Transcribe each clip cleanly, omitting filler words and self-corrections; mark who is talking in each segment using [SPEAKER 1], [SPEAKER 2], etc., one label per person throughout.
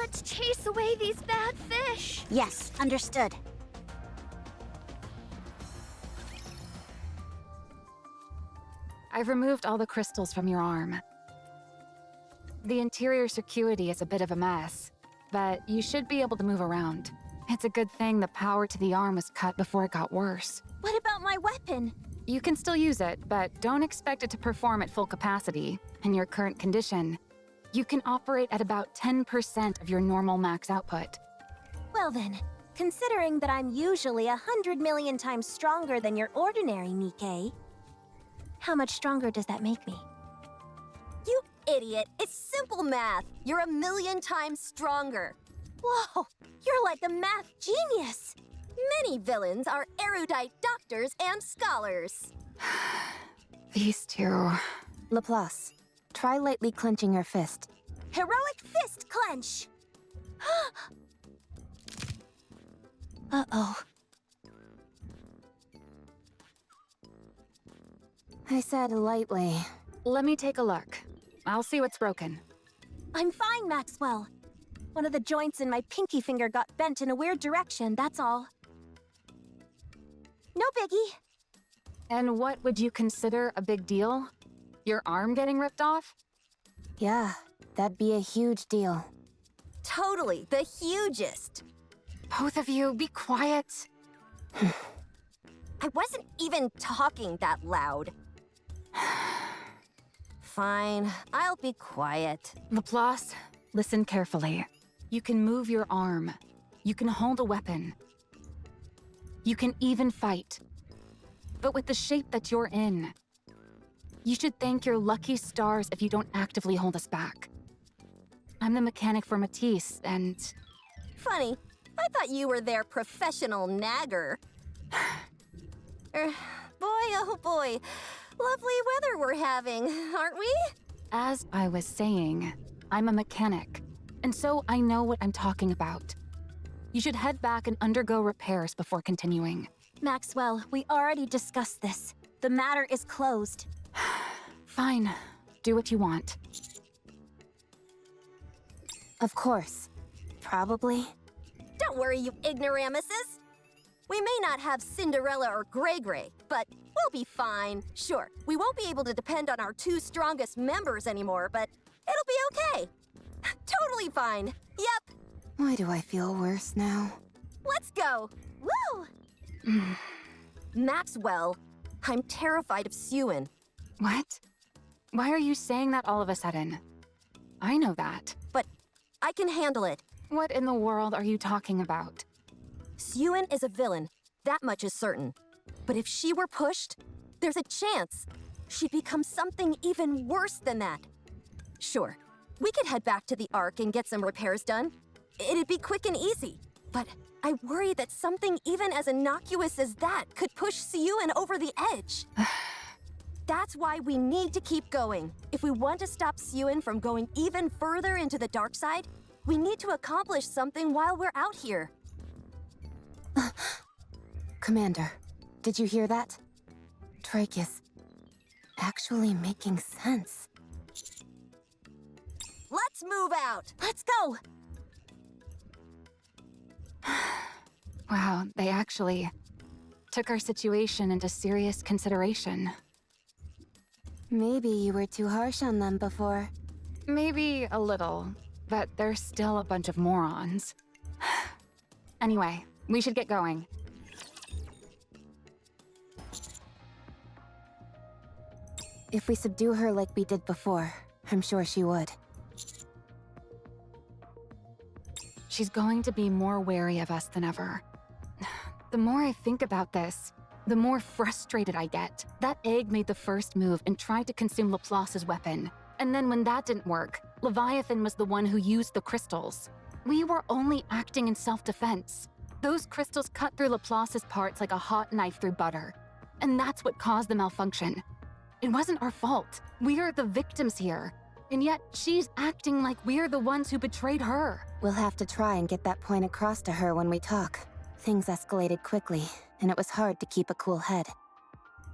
[SPEAKER 1] Let's chase away these bad fish.
[SPEAKER 2] Yes, understood.
[SPEAKER 3] I've removed all the crystals from your arm. The interior circuity is a bit of a mess, but you should be able to move around. It's a good thing the power to the arm was cut before it got worse.
[SPEAKER 2] What about my weapon?
[SPEAKER 3] You can still use it, but don't expect it to perform at full capacity. In your current condition, you can operate at about 10% of your normal max output.
[SPEAKER 2] Well then, considering that I'm usually 100 million times stronger than your ordinary NIKKE, how much stronger does that make me?
[SPEAKER 4] You idiot! It's simple math! You're 1,000,000 times stronger!
[SPEAKER 2] Whoa, you're like a math genius!
[SPEAKER 4] Many villains are erudite doctors and scholars.
[SPEAKER 3] These two.
[SPEAKER 2] Laplace, try lightly clenching your fist. Heroic fist clench! Uh-oh. I said lightly.
[SPEAKER 3] Let me take a look. I'll see what's broken.
[SPEAKER 2] I'm fine, Maxwell. One of the joints in my pinky finger got bent in a weird direction, that's all. No biggie.
[SPEAKER 3] And what would you consider a big deal? Your arm getting ripped off?
[SPEAKER 2] Yeah, that'd be a huge deal.
[SPEAKER 4] Totally, the hugest.
[SPEAKER 3] Both of you, be quiet.
[SPEAKER 4] I wasn't even talking that loud. Fine, I'll be quiet.
[SPEAKER 3] Laplace, listen carefully. You can move your arm. You can hold a weapon. You can even fight. But with the shape that you're in, you should thank your lucky stars if you don't actively hold us back. I'm the mechanic for Matisse, and...
[SPEAKER 4] Funny, I thought you were their professional nagger. Boy, oh boy. Lovely weather we're having, aren't we?
[SPEAKER 3] As I was saying, I'm a mechanic, and so I know what I'm talking about. You should head back and undergo repairs before continuing.
[SPEAKER 2] Maxwell, we already discussed this. The matter is closed.
[SPEAKER 3] Fine. Do what you want.
[SPEAKER 2] Of course. Probably.
[SPEAKER 4] Don't worry, you ignoramuses. We may not have Cinderella or Gray Gray, but we'll be fine. Sure, we won't be able to depend on our two strongest members anymore, but it'll be okay. Totally fine. Yep.
[SPEAKER 2] Why do I feel worse now?
[SPEAKER 4] Let's go. Woo! Maxwell, I'm terrified of Suen.
[SPEAKER 3] What? Why are you saying that all of a sudden? I know that.
[SPEAKER 4] But I can handle it.
[SPEAKER 3] What in the world are you talking about?
[SPEAKER 4] Suen is a villain, that much is certain. But if she were pushed, there's a chance she'd become something even worse than that. Sure, we could head back to the Ark and get some repairs done. It'd be quick and easy. But I worry that something even as innocuous as that could push Suen over the edge. That's why we need to keep going. If we want to stop Suen from going even further into the dark side, we need to accomplish something while we're out here.
[SPEAKER 2] Commander, did you hear that? Drake is actually making sense.
[SPEAKER 4] Let's move out!
[SPEAKER 2] Let's go!
[SPEAKER 3] Wow, they actually took our situation into serious consideration.
[SPEAKER 2] Maybe you were too harsh on them before.
[SPEAKER 3] Maybe a little, but they're still a bunch of morons. Anyway, we should get going.
[SPEAKER 2] If we subdue her like we did before, I'm sure she would.
[SPEAKER 3] She's going to be more wary of us than ever. The more I think about this, the more frustrated I get. That egg made the first move and tried to consume Laplace's weapon. And then when that didn't work, Leviathan was the one who used the crystals. We were only acting in self-defense. Those crystals cut through Laplace's parts like a hot knife through butter. And that's what caused the malfunction. It wasn't our fault. We're the victims here. And yet, she's acting like we're the ones who betrayed her.
[SPEAKER 2] We'll have to try and get that point across to her when we talk. Things escalated quickly, and it was hard to keep a cool head.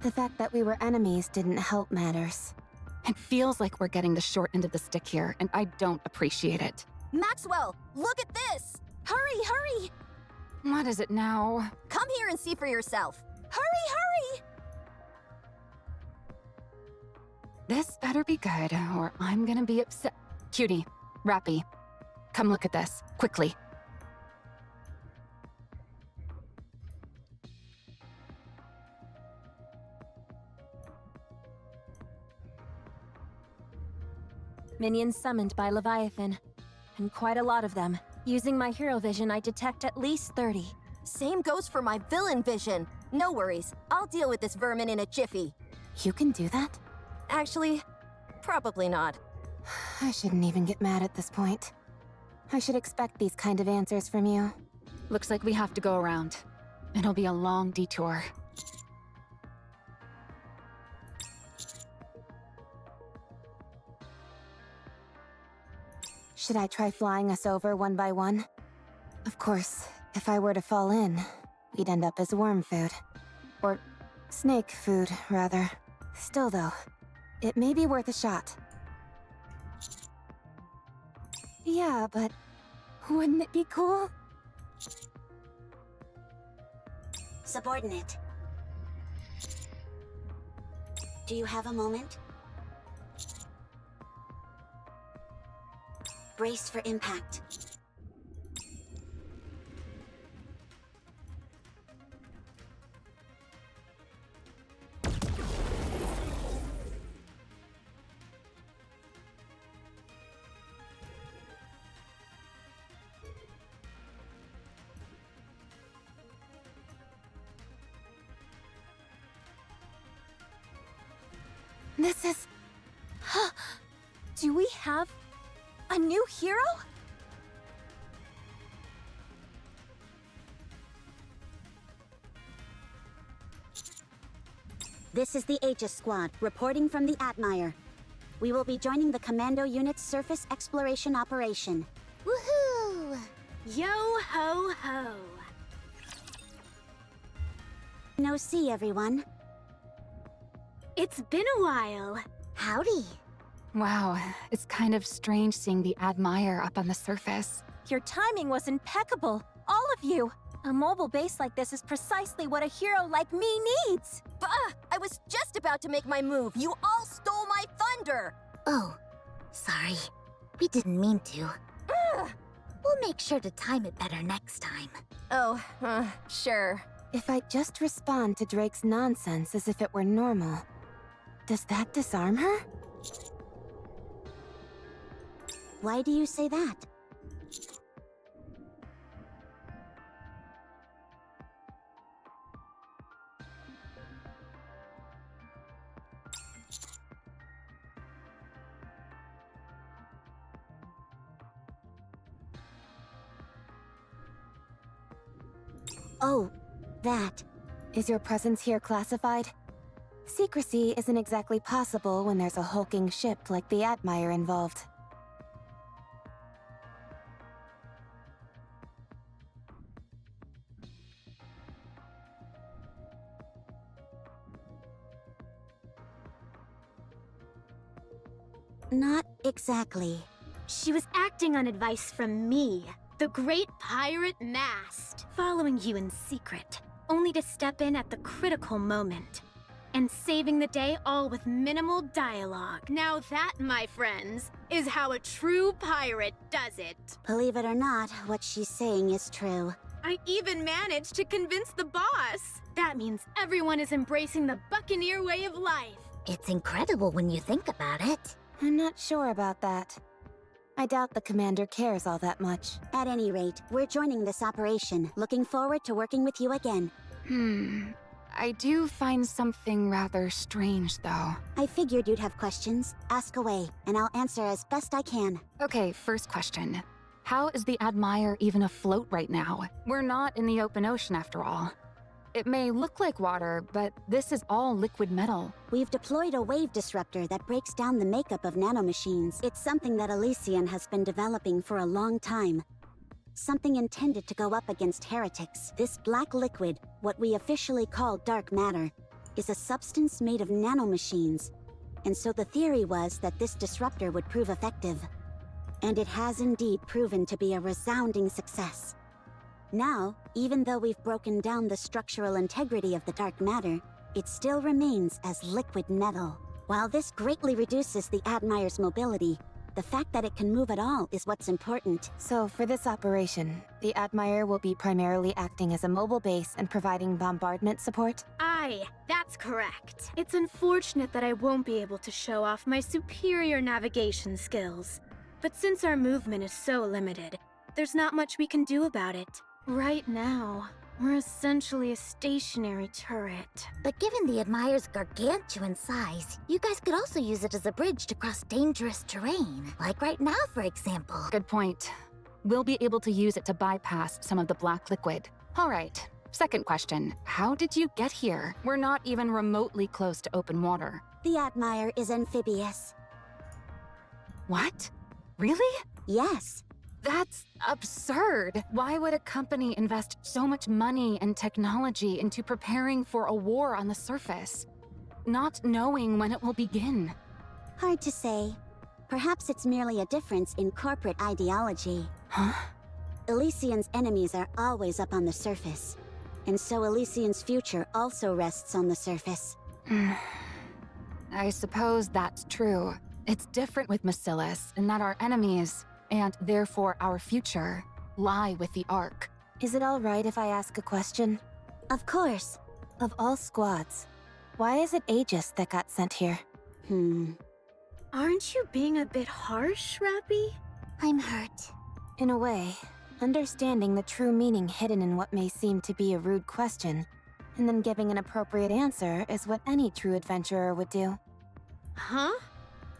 [SPEAKER 2] The fact that we were enemies didn't help matters.
[SPEAKER 3] It feels like we're getting the short end of the stick here, and I don't appreciate it.
[SPEAKER 4] Maxwell, look at this! Hurry, hurry!
[SPEAKER 3] What is it now?
[SPEAKER 4] Come here and see for yourself.
[SPEAKER 1] Hurry, hurry!
[SPEAKER 3] This better be good, or I'm gonna be upset. Cutie, Rappy, come look at this, quickly.
[SPEAKER 1] Minions summoned by Leviathan. And quite a lot of them. Using my hero vision, I detect at least 30.
[SPEAKER 4] Same goes for my villain vision. No worries, I'll deal with this vermin in a jiffy.
[SPEAKER 2] You can do that?
[SPEAKER 4] Actually, probably not.
[SPEAKER 2] I shouldn't even get mad at this point. I should expect these kind of answers from you.
[SPEAKER 3] Looks like we have to go around. It'll be a long detour.
[SPEAKER 2] Should I try flying us over one by one? Of course, if I were to fall in, we'd end up as worm food. Or snake food, rather. Still though, it may be worth a shot. Yeah, but wouldn't it be cool?
[SPEAKER 5] Subordinate. Do you have a moment? Brace for impact.
[SPEAKER 1] This is... Do we have a new hero?
[SPEAKER 5] This is the Aegis Squad, reporting from the Atmire. We will be joining the Commando Unit's surface exploration operation.
[SPEAKER 1] Woohoo! Yo-ho-ho!
[SPEAKER 5] No see, everyone.
[SPEAKER 1] It's been a while.
[SPEAKER 5] Howdy.
[SPEAKER 3] Wow, it's kind of strange seeing the Admire up on the surface.
[SPEAKER 1] Your timing was impeccable, all of you. A mobile base like this is precisely what a hero like me needs.
[SPEAKER 4] Bah! I was just about to make my move. You all stole my thunder!
[SPEAKER 6] Oh, sorry. We didn't mean to.
[SPEAKER 4] Ugh.
[SPEAKER 6] We'll make sure to time it better next time.
[SPEAKER 4] Oh, sure.
[SPEAKER 2] If I just respond to Drake's nonsense as if it were normal, does that disarm her?
[SPEAKER 5] Why do you say that? Oh, that.
[SPEAKER 2] Is your presence here classified? Secrecy isn't exactly possible when there's a hulking ship like the Atmire involved.
[SPEAKER 5] Not exactly.
[SPEAKER 7] She was acting on advice from me, the great pirate Mast, following you in secret, only to step in at the critical moment. And saving the day all with minimal dialogue. Now that, my friends, is how a true pirate does it.
[SPEAKER 5] Believe it or not, what she's saying is true.
[SPEAKER 7] I even managed to convince the boss. That means everyone is embracing the buccaneer way of life.
[SPEAKER 6] It's incredible when you think about it.
[SPEAKER 2] I'm not sure about that. I doubt the commander cares all that much.
[SPEAKER 5] At any rate, we're joining this operation. Looking forward to working with you again.
[SPEAKER 3] I do find something rather strange, though.
[SPEAKER 5] I figured you'd have questions. Ask away, and I'll answer as best I can.
[SPEAKER 3] Okay, first question. How is the Admire even afloat right now? We're not in the open ocean, after all. It may look like water, but this is all liquid metal.
[SPEAKER 5] We've deployed a wave disruptor that breaks down the makeup of nanomachines. It's something that Elysian has been developing for a long time. Something intended to go up against heretics. This black liquid, what we officially call dark matter, is a substance made of nanomachines. And so the theory was that this disruptor would prove effective. And it has indeed proven to be a resounding success. Now, even though we've broken down the structural integrity of the dark matter, it still remains as liquid metal. While this greatly reduces the Admire's mobility, the fact that it can move at all is what's important.
[SPEAKER 2] So for this operation, the Admire will be primarily acting as a mobile base and providing bombardment support?
[SPEAKER 7] Aye, that's correct. It's unfortunate that I won't be able to show off my superior navigation skills. But since our movement is so limited, there's not much we can do about it. Right now, we're essentially a stationary turret.
[SPEAKER 6] But given the Admire's gargantuan size, you guys could also use it as a bridge to cross dangerous terrain. Like right now, for example.
[SPEAKER 3] Good point. We'll be able to use it to bypass some of the black liquid. All right, second question. How did you get here? We're not even remotely close to open water.
[SPEAKER 5] The Admire is amphibious.
[SPEAKER 3] What? Really?
[SPEAKER 5] Yes.
[SPEAKER 3] That's absurd. Why would a company invest so much money and technology into preparing for a war on the surface, not knowing when it will begin?
[SPEAKER 5] Hard to say. Perhaps it's merely a difference in corporate ideology.
[SPEAKER 3] Huh?
[SPEAKER 5] Elysian's enemies are always up on the surface. And so Elysian's future also rests on the surface.
[SPEAKER 3] I suppose that's true. It's different with Macillus in that our enemies, and therefore our future, lie with the Ark.
[SPEAKER 2] Is it all right if I ask a question?
[SPEAKER 5] Of course.
[SPEAKER 2] Of all squads, why is it Aegis that got sent here?
[SPEAKER 7] Aren't you being a bit harsh, Rappy?
[SPEAKER 6] I'm hurt.
[SPEAKER 2] In a way, understanding the true meaning hidden in what may seem to be a rude question, and then giving an appropriate answer is what any true adventurer would do.
[SPEAKER 7] Huh?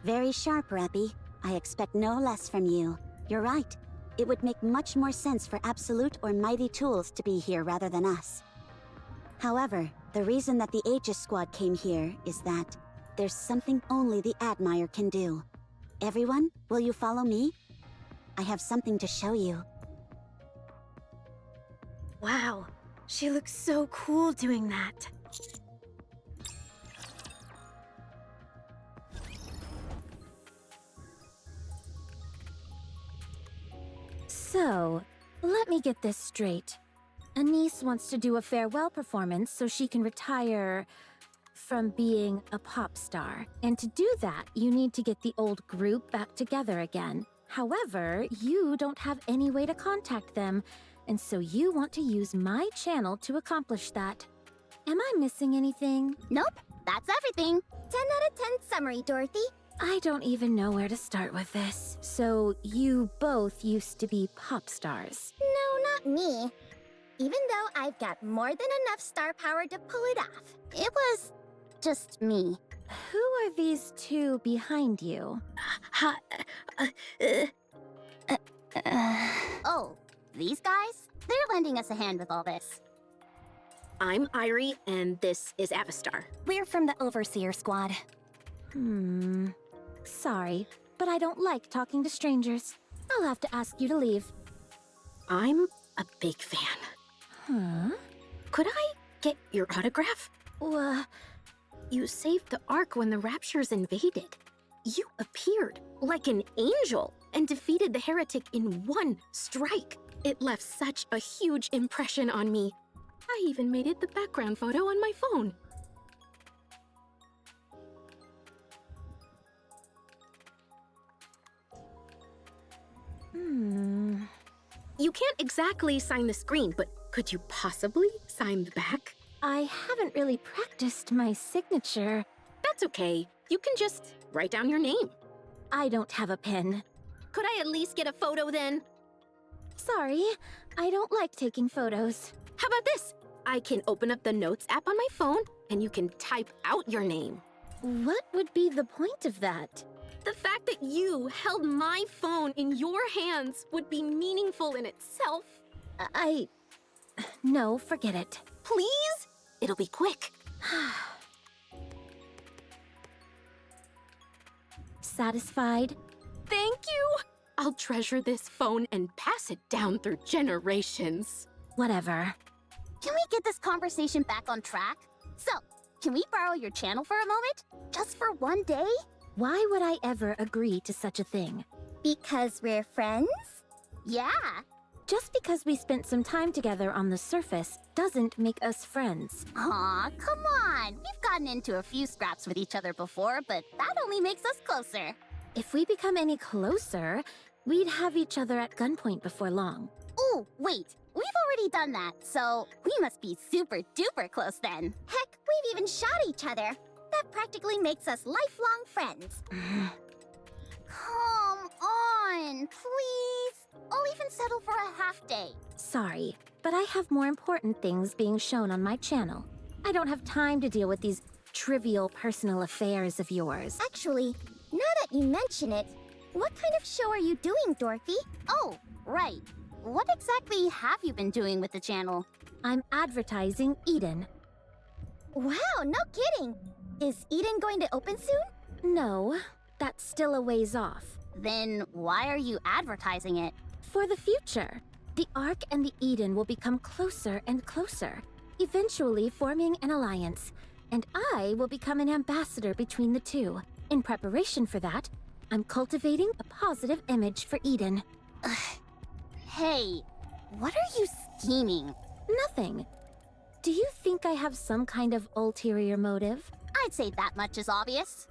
[SPEAKER 5] Very sharp, Rappy. I expect no less from you. You're right. It would make much more sense for Absolute or Mighty Tools to be here rather than us. However, the reason that the Aegis Squad came here is that there's something only the Admire can do. Everyone, will you follow me? I have something to show you.
[SPEAKER 7] Wow, she looks so cool doing that.
[SPEAKER 1] So, let me get this straight. Anise wants to do a farewell performance so she can retire from being a pop star. And to do that, you need to get the old group back together again. However, you don't have any way to contact them, and so you want to use my channel to accomplish that. Am I missing anything?
[SPEAKER 6] Nope, that's everything. 10 out of 10 summary, Dorothy.
[SPEAKER 1] I don't even know where to start with this. So, you both used to be pop stars.
[SPEAKER 6] No, not me. Even though I've got more than enough star power to pull it off. It was just me.
[SPEAKER 1] Who are these two behind you?
[SPEAKER 6] Oh, these guys? They're lending us a hand with all this.
[SPEAKER 8] I'm Irie, and this is Avistar.
[SPEAKER 6] We're from the Overseer Squad.
[SPEAKER 1] Sorry, but I don't like talking to strangers. I'll have to ask you to leave.
[SPEAKER 8] I'm a big fan.
[SPEAKER 1] Huh?
[SPEAKER 8] Could I get your autograph? You saved the Ark when the Raptures invaded. You appeared like an angel and defeated the heretic in one strike. It left such a huge impression on me. I even made it the background photo on my phone. You can't exactly sign the screen, but could you possibly sign the back?
[SPEAKER 1] I haven't really practiced my signature.
[SPEAKER 8] That's okay. You can just write down your name.
[SPEAKER 1] I don't have a pen.
[SPEAKER 8] Could I at least get a photo then?
[SPEAKER 1] Sorry, I don't like taking photos.
[SPEAKER 8] How about this? I can open up the Notes app on my phone, and you can type out your name.
[SPEAKER 1] What would be the point of that?
[SPEAKER 8] The fact that you held my phone in your hands would be meaningful in itself.
[SPEAKER 1] No, forget it.
[SPEAKER 8] Please? It'll be quick.
[SPEAKER 1] Satisfied?
[SPEAKER 8] Thank you! I'll treasure this phone and pass it down through generations.
[SPEAKER 1] Whatever.
[SPEAKER 6] Can we get this conversation back on track? So, can we borrow your channel for a moment? Just for one day?
[SPEAKER 1] Why would I ever agree to such a thing?
[SPEAKER 6] Because we're friends?
[SPEAKER 5] Yeah.
[SPEAKER 1] Just because we spent some time together on the surface doesn't make us friends.
[SPEAKER 5] Aw, come on. We've gotten into a few scraps with each other before, but that only makes us closer.
[SPEAKER 1] If we become any closer, we'd have each other at gunpoint before long.
[SPEAKER 5] Ooh, wait. We've already done that, so we must be super duper close then.
[SPEAKER 6] Heck, we've even shot each other. That practically makes us lifelong friends.
[SPEAKER 5] Come on, please. I'll even settle for a half day.
[SPEAKER 1] Sorry, but I have more important things being shown on my channel. I don't have time to deal with these trivial personal affairs of yours.
[SPEAKER 6] Actually, now that you mention it, what kind of show are you doing, Dorothy?
[SPEAKER 5] Oh, right. What exactly have you been doing with the channel?
[SPEAKER 1] I'm advertising Eden.
[SPEAKER 6] Wow, no kidding. Is Eden going to open soon?
[SPEAKER 1] No, that's still a ways off.
[SPEAKER 5] Then why are you advertising it?
[SPEAKER 1] For the future, the Ark and the Eden will become closer and closer, eventually forming an alliance, and I will become an ambassador between the two. In preparation for that, I'm cultivating a positive image for Eden.
[SPEAKER 5] Hey, what are you scheming?
[SPEAKER 1] Nothing. Do you think I have some kind of ulterior motive?
[SPEAKER 5] I'd say that much is obvious.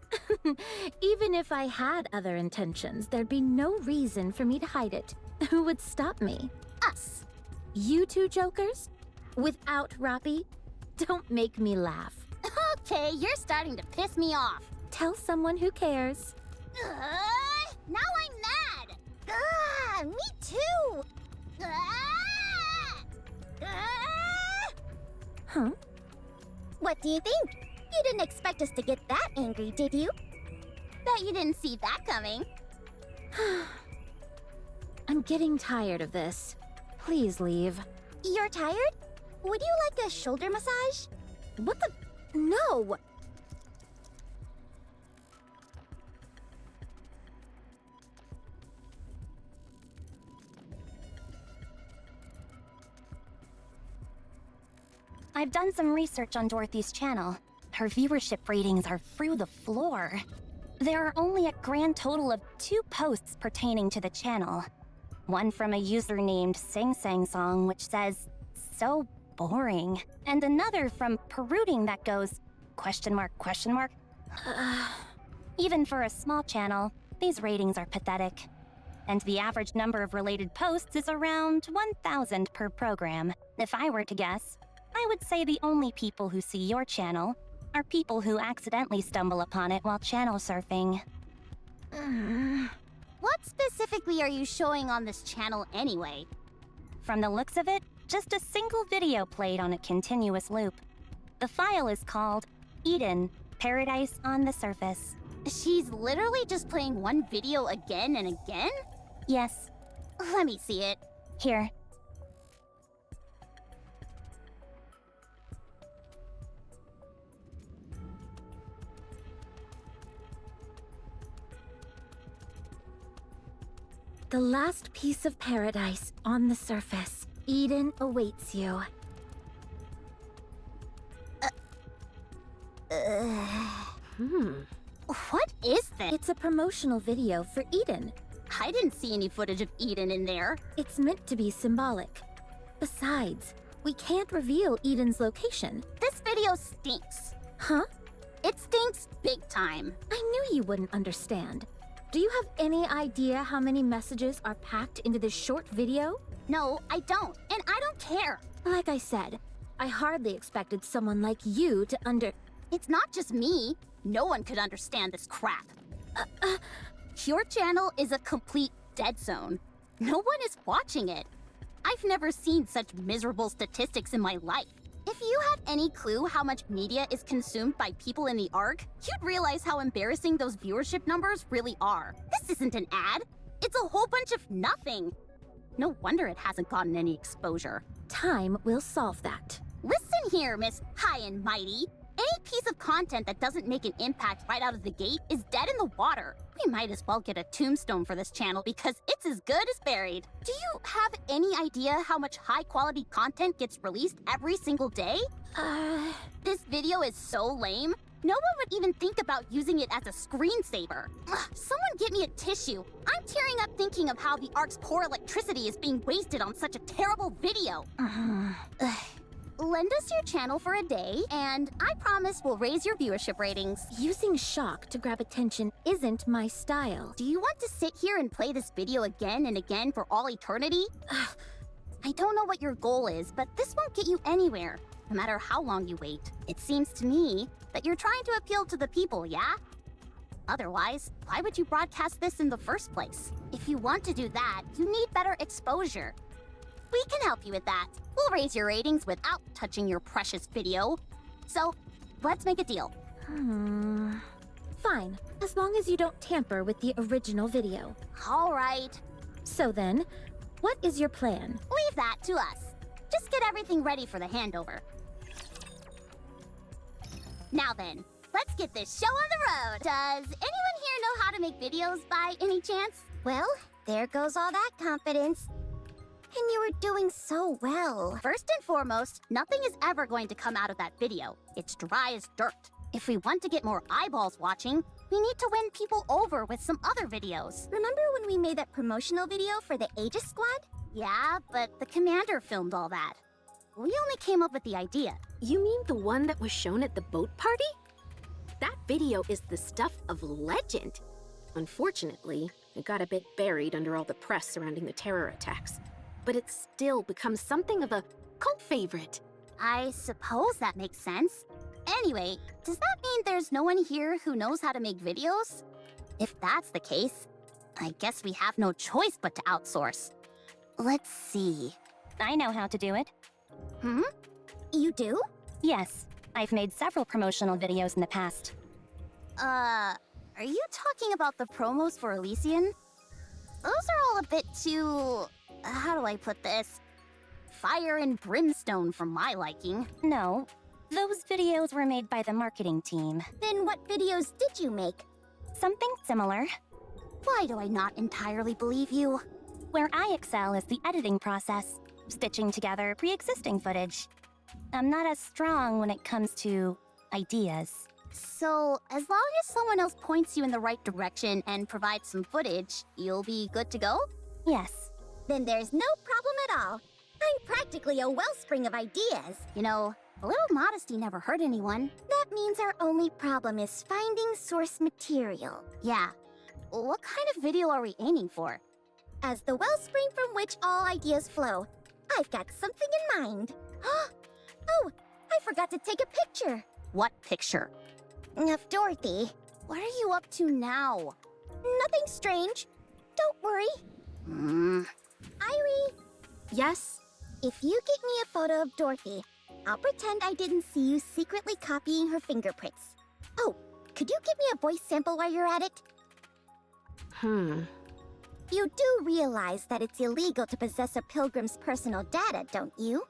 [SPEAKER 1] Even if I had other intentions, there'd be no reason for me to hide it. Who would stop me?
[SPEAKER 5] Us.
[SPEAKER 1] You two jokers? Without Roppy? Don't make me laugh.
[SPEAKER 5] Okay, you're starting to piss me off.
[SPEAKER 1] Tell someone who cares.
[SPEAKER 5] Now I'm mad.
[SPEAKER 6] Ah, me too.
[SPEAKER 1] Huh?
[SPEAKER 6] What do you think? You didn't expect us to get that angry, did you?
[SPEAKER 5] Bet you didn't see that coming.
[SPEAKER 1] I'm getting tired of this. Please leave.
[SPEAKER 6] You're tired? Would you like a shoulder massage?
[SPEAKER 1] What the? No!
[SPEAKER 9] I've done some research on Dorothy's channel. Her viewership ratings are through the floor. There are only a grand total of 2 posts pertaining to the channel. One from a user named Sing Sang Song, which says, "So boring," and another from Perooting that goes, question mark, question mark. Even for a small channel, these ratings are pathetic. And the average number of related posts is around 1,000 per program. If I were to guess, I would say the only people who see your channel are people who accidentally stumble upon it while channel surfing.
[SPEAKER 5] What specifically are you showing on this channel anyway?
[SPEAKER 9] From the looks of it, just a single video played on a continuous loop. The file is called Eden, Paradise on the Surface.
[SPEAKER 5] She's literally just playing one video again and again?
[SPEAKER 9] Yes,
[SPEAKER 5] Let me see it.
[SPEAKER 9] here.
[SPEAKER 1] The last piece of paradise on the surface. Eden awaits you.
[SPEAKER 5] What is this?
[SPEAKER 1] It's a promotional video for Eden.
[SPEAKER 5] I didn't see any footage of Eden in there.
[SPEAKER 1] It's meant to be symbolic. Besides, we can't reveal Eden's location.
[SPEAKER 5] This video stinks.
[SPEAKER 1] Huh?
[SPEAKER 5] It stinks big time.
[SPEAKER 1] I knew you wouldn't understand. Do you have any idea how many messages are packed into this short video?
[SPEAKER 5] No, I don't, and I don't care.
[SPEAKER 1] Like I said, I hardly expected someone like you to
[SPEAKER 5] It's not just me. No one could understand this crap. Your channel is a complete dead zone. No one is watching it. I've never seen such miserable statistics in my life. If you had any clue how much media is consumed by people in the Ark, you'd realize how embarrassing those viewership numbers really are. This isn't an ad. It's a whole bunch of nothing. No wonder it hasn't gotten any exposure.
[SPEAKER 1] Time will solve that.
[SPEAKER 5] Listen here, Miss High and Mighty. Any piece of content that doesn't make an impact right out of the gate is dead in the water. We might as well get a tombstone for this channel because it's as good as buried. Do you have any idea how much high-quality content gets released every single day? This video is so lame,
[SPEAKER 6] No one would even think about using it as a screensaver. Ugh, someone get me a tissue. I'm tearing up thinking of how the Ark's poor electricity is being wasted on such a terrible video. Lend us your channel for a day, and I promise we'll raise your viewership ratings.
[SPEAKER 1] Using shock to grab attention isn't my style.
[SPEAKER 6] Do you want to sit here and play this video again and again for all eternity? Ugh, I don't know what your goal is, but this won't get you anywhere, no matter how long you wait. It seems to me that you're trying to appeal to the people, yeah? Otherwise, why would you broadcast this in the first place? If you want to do that, you need better exposure. We can help you with that. We'll raise your ratings without touching your precious video. So, let's make a deal.
[SPEAKER 1] Fine, as long as you don't tamper with the original video.
[SPEAKER 6] All right.
[SPEAKER 1] So then, what is your plan?
[SPEAKER 6] Leave that to us. Just get everything ready for the handover. Now then, let's get this show on the road. Does anyone here know how to make videos by any chance?
[SPEAKER 5] Well, there goes all that confidence. And you were doing so well.
[SPEAKER 6] First and foremost, nothing is ever going to come out of that video. It's dry as dirt. If we want to get more eyeballs watching, we need to win people over with some other videos.
[SPEAKER 5] Remember when we made that promotional video for the Aegis Squad?
[SPEAKER 6] Yeah, but the commander filmed all that. We only came up with the idea.
[SPEAKER 8] You mean the one that was shown at the boat party? That video is the stuff of legend. Unfortunately, it got a bit buried under all the press surrounding the terror attacks. But it's still become something of a cult favorite.
[SPEAKER 6] I suppose that makes sense. Anyway, does that mean there's no one here who knows how to make videos? If that's the case, I guess we have no choice but to outsource. Let's see.
[SPEAKER 9] I know how to do it.
[SPEAKER 6] You do?
[SPEAKER 9] Yes, I've made several promotional videos in the past.
[SPEAKER 6] Are you talking about the promos for Elysian? Those are all a bit too... how do I put this? Fire and brimstone for my liking.
[SPEAKER 9] No, those videos were made by the marketing team.
[SPEAKER 6] Then what videos did you make?
[SPEAKER 9] Something similar.
[SPEAKER 6] Why do I not entirely believe you?
[SPEAKER 9] Where I excel is the editing process, stitching together pre-existing footage. I'm not as strong when it comes to ideas.
[SPEAKER 6] So, as long as someone else points you in the right direction and provides some footage, you'll be good to go?
[SPEAKER 9] Yes.
[SPEAKER 5] Then there's no problem at all. I'm practically a wellspring of ideas.
[SPEAKER 6] You know, a little modesty never hurt anyone.
[SPEAKER 5] That means our only problem is finding source material.
[SPEAKER 6] Yeah. What kind of video are we aiming for?
[SPEAKER 5] As the wellspring from which all ideas flow, I've got something in mind. Oh, I forgot to take a picture.
[SPEAKER 6] What picture?
[SPEAKER 5] Of Dorothy.
[SPEAKER 6] What are you up to now?
[SPEAKER 5] Nothing strange. Don't worry. Irie,
[SPEAKER 8] Yes?
[SPEAKER 5] if you get me a photo of Dorothy, I'll pretend I didn't see you secretly copying her fingerprints. Oh, could you give me a voice sample while you're at it? You do realize that it's illegal to possess a pilgrim's personal data, don't you?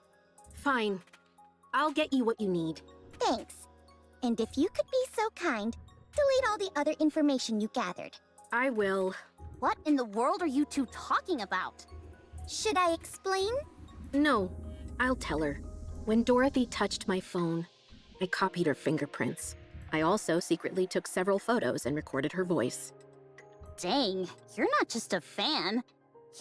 [SPEAKER 8] Fine. I'll get you what you need.
[SPEAKER 5] Thanks. And if you could be so kind, delete all the other information you gathered.
[SPEAKER 8] I will.
[SPEAKER 6] What in the world are you two talking about?
[SPEAKER 5] Should I explain?
[SPEAKER 8] No, I'll tell her. When Dorothy touched my phone, I copied her fingerprints. I also secretly took several photos and recorded her voice.
[SPEAKER 6] Dang, you're not just a fan.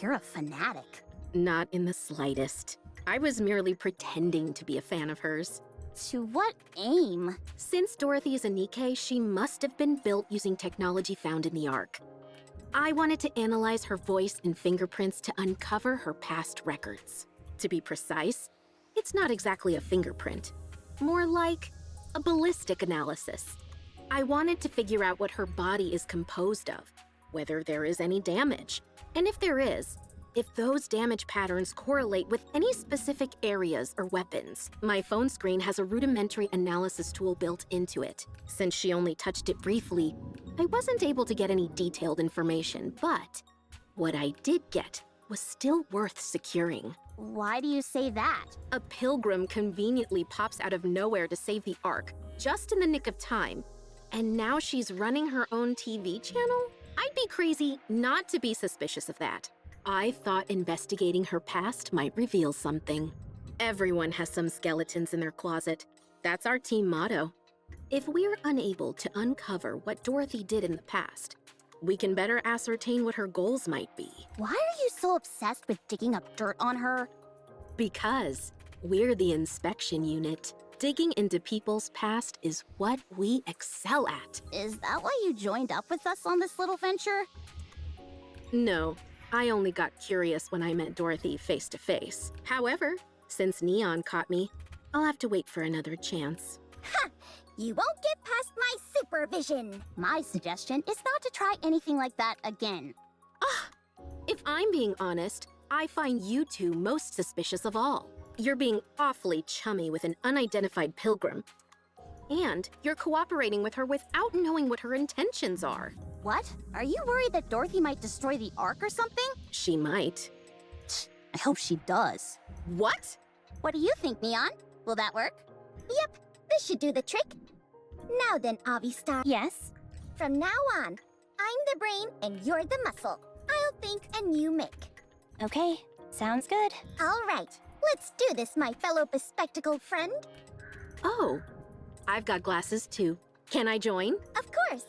[SPEAKER 6] You're a fanatic.
[SPEAKER 8] Not in the slightest. I was merely pretending to be a fan of hers.
[SPEAKER 6] To what aim?
[SPEAKER 3] Since Dorothy is a NIKKE, she must have been built using technology found in the Ark. I wanted to analyze her voice and fingerprints to uncover her past records. To be precise, it's not exactly a fingerprint. More like a ballistic analysis. I wanted to figure out what her body is composed of, whether there is any damage, and if there is, if those damage patterns correlate with any specific areas or weapons. My phone screen has a rudimentary analysis tool built into it. Since she only touched it briefly, I wasn't able to get any detailed information, but what I did get was still worth securing.
[SPEAKER 6] Why do you say that?
[SPEAKER 3] A pilgrim conveniently pops out of nowhere to save the Ark, just in the nick of time. And now she's running her own TV channel? I'd be crazy not to be suspicious of that. I thought investigating her past might reveal something. Everyone has some skeletons in their closet. That's our team motto.
[SPEAKER 8] If we're unable to uncover what Dorothy did in the past, we can better ascertain what her goals might be.
[SPEAKER 6] Why are you so obsessed with digging up dirt on her?
[SPEAKER 8] Because we're the inspection unit. Digging into people's past is what we excel at.
[SPEAKER 6] Is that why you joined up with us on this little venture?
[SPEAKER 8] No, I only got curious when I met Dorothy face to face. However, since Neon caught me, I'll have to wait for another chance.
[SPEAKER 6] Ha! You won't get past my supervision. My suggestion is not to try anything like that again.
[SPEAKER 8] If I'm being honest, I find you two most suspicious of all. You're being awfully chummy with an unidentified pilgrim. And you're cooperating with her without knowing what her intentions are.
[SPEAKER 6] What? Are you worried that Dorothy might destroy the Ark or something?
[SPEAKER 8] She might.
[SPEAKER 6] I hope she does.
[SPEAKER 8] What?
[SPEAKER 6] What do you think, Neon? Will that work? Yep, this should do the trick. Now then, Avistar.
[SPEAKER 9] Yes?
[SPEAKER 6] From now on, I'm the brain and you're the muscle. I'll think and you make.
[SPEAKER 9] Okay, sounds good.
[SPEAKER 6] All right, let's do this, my fellow bespectacled friend.
[SPEAKER 8] Oh, I've got glasses too. Can I join?
[SPEAKER 6] Of course.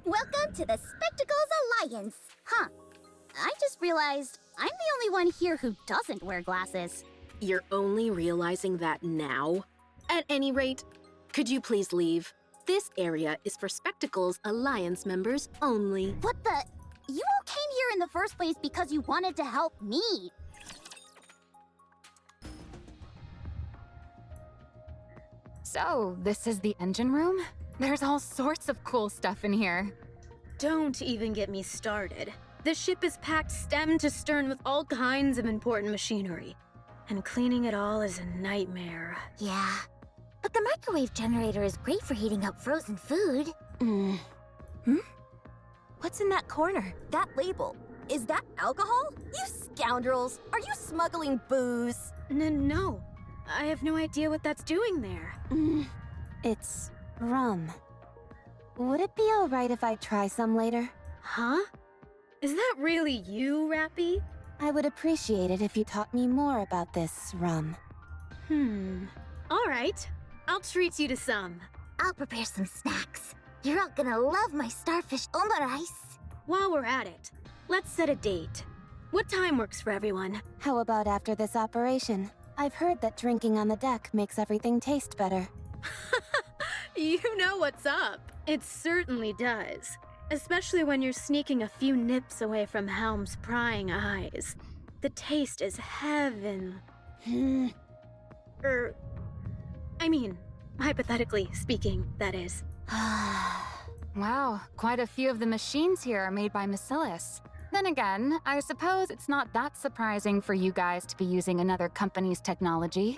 [SPEAKER 6] Welcome to the Spectacles Alliance. Huh. I just realized I'm the only one here who doesn't wear glasses.
[SPEAKER 8] You're only realizing that now? At any rate, could you please leave? This area is for Spectacles Alliance members only.
[SPEAKER 6] What the? You all came here in the first place because you wanted to help me.
[SPEAKER 3] So, this is the engine room? There's all sorts of cool stuff in here.
[SPEAKER 7] Don't even get me started. The ship is packed stem to stern with all kinds of important machinery. And cleaning it all is a nightmare.
[SPEAKER 6] Yeah. But the microwave generator is great for heating up frozen food.
[SPEAKER 2] What's in that corner?
[SPEAKER 4] That label, is that alcohol? You scoundrels! Are you smuggling booze?
[SPEAKER 7] No. I have no idea what that's doing there.
[SPEAKER 2] It's rum. Would it be alright if I try some later?
[SPEAKER 7] Huh? Is that really you, Rappy?
[SPEAKER 2] I would appreciate it if you taught me more about this rum.
[SPEAKER 7] All right. I'll treat you to some.
[SPEAKER 6] I'll prepare some snacks. You're all gonna love my starfish omurice.
[SPEAKER 7] While we're at it, let's set a date. What time works for everyone?
[SPEAKER 2] How about after this operation? I've heard that drinking on the deck makes everything taste better.
[SPEAKER 7] You know what's up. It certainly does. Especially when you're sneaking a few nips away from Helm's prying eyes. The taste is heaven. I mean, hypothetically speaking, that is.
[SPEAKER 3] Wow, quite a few of the machines here are made by Bacillus. Then again, I suppose it's not that surprising for you guys to be using another company's technology.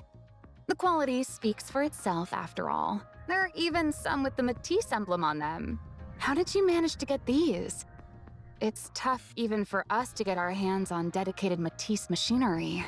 [SPEAKER 3] The quality speaks for itself, after all. There are even some with the Matisse emblem on them. How did you manage to get these? It's tough even for us to get our hands on dedicated Matisse machinery.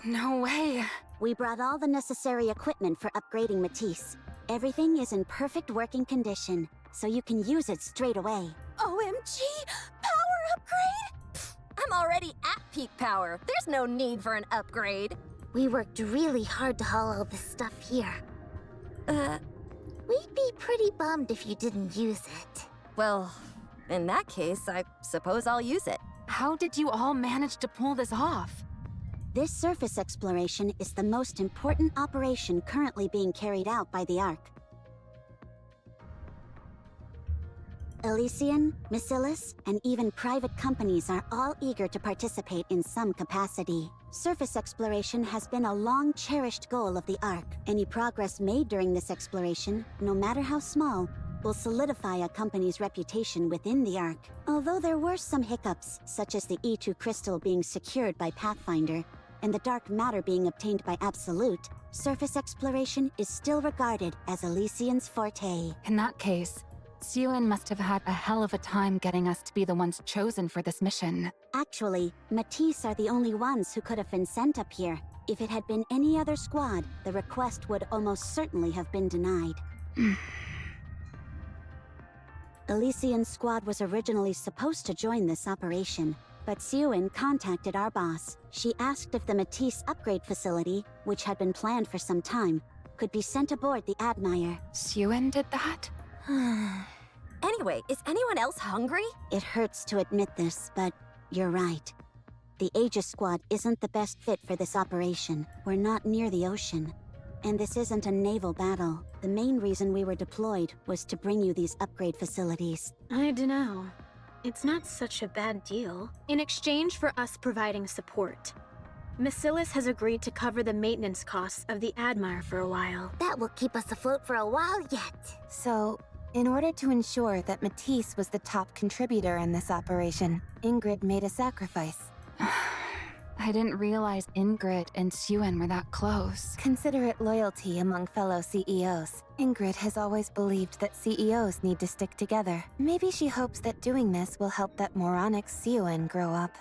[SPEAKER 3] No way.
[SPEAKER 5] We brought all the necessary equipment for upgrading Matisse. Everything is in perfect working condition, so you can use it straight away.
[SPEAKER 4] OMG! Power upgrade? Pfft, I'm already at peak power. There's no need for an upgrade.
[SPEAKER 6] We worked really hard to haul all this stuff here. We'd be pretty bummed if you didn't use it.
[SPEAKER 4] Well, in that case, I suppose I'll use it.
[SPEAKER 3] How did you all manage to pull this off?
[SPEAKER 5] This surface exploration is the most important operation currently being carried out by the Ark. Elysian, Bacillus, and even private companies are all eager to participate in some capacity. Surface exploration has been a long-cherished goal of the Ark. Any progress made during this exploration, no matter how small, will solidify a company's reputation within the Ark. Although there were some hiccups, such as the E2 crystal being secured by Pathfinder, and the dark matter being obtained by Absolute, surface exploration is still regarded as Elysian's forte.
[SPEAKER 3] In that case, Suen must have had a hell of a time getting us to be the ones chosen for this mission.
[SPEAKER 5] Actually, Matisse are the only ones who could have been sent up here. If it had been any other squad, the request would almost certainly have been denied. Elysian's squad was originally supposed to join this operation, but Siuin contacted our boss. She asked if the Matisse upgrade facility, which had been planned for some time, could be sent aboard the Admire.
[SPEAKER 3] Siuin did that?
[SPEAKER 4] Anyway, is anyone else hungry?
[SPEAKER 5] It hurts to admit this, but you're right. The Aegis squad isn't the best fit for this operation. We're not near the ocean. And this isn't a naval battle. The main reason we were deployed was to bring you these upgrade facilities.
[SPEAKER 7] I dunno. It's not such a bad deal. In exchange for us providing support, Macilis has agreed to cover the maintenance costs of the Admire for a while.
[SPEAKER 6] That will keep us afloat for a while yet.
[SPEAKER 2] So, in order to ensure that Matisse was the top contributor in this operation, Ingrid made a sacrifice.
[SPEAKER 3] I didn't realize Ingrid and Siuin were that close.
[SPEAKER 2] Considerate loyalty among fellow CEOs. Ingrid has always believed that CEOs need to stick together. Maybe she hopes that doing this will help that moronic Siuin grow up.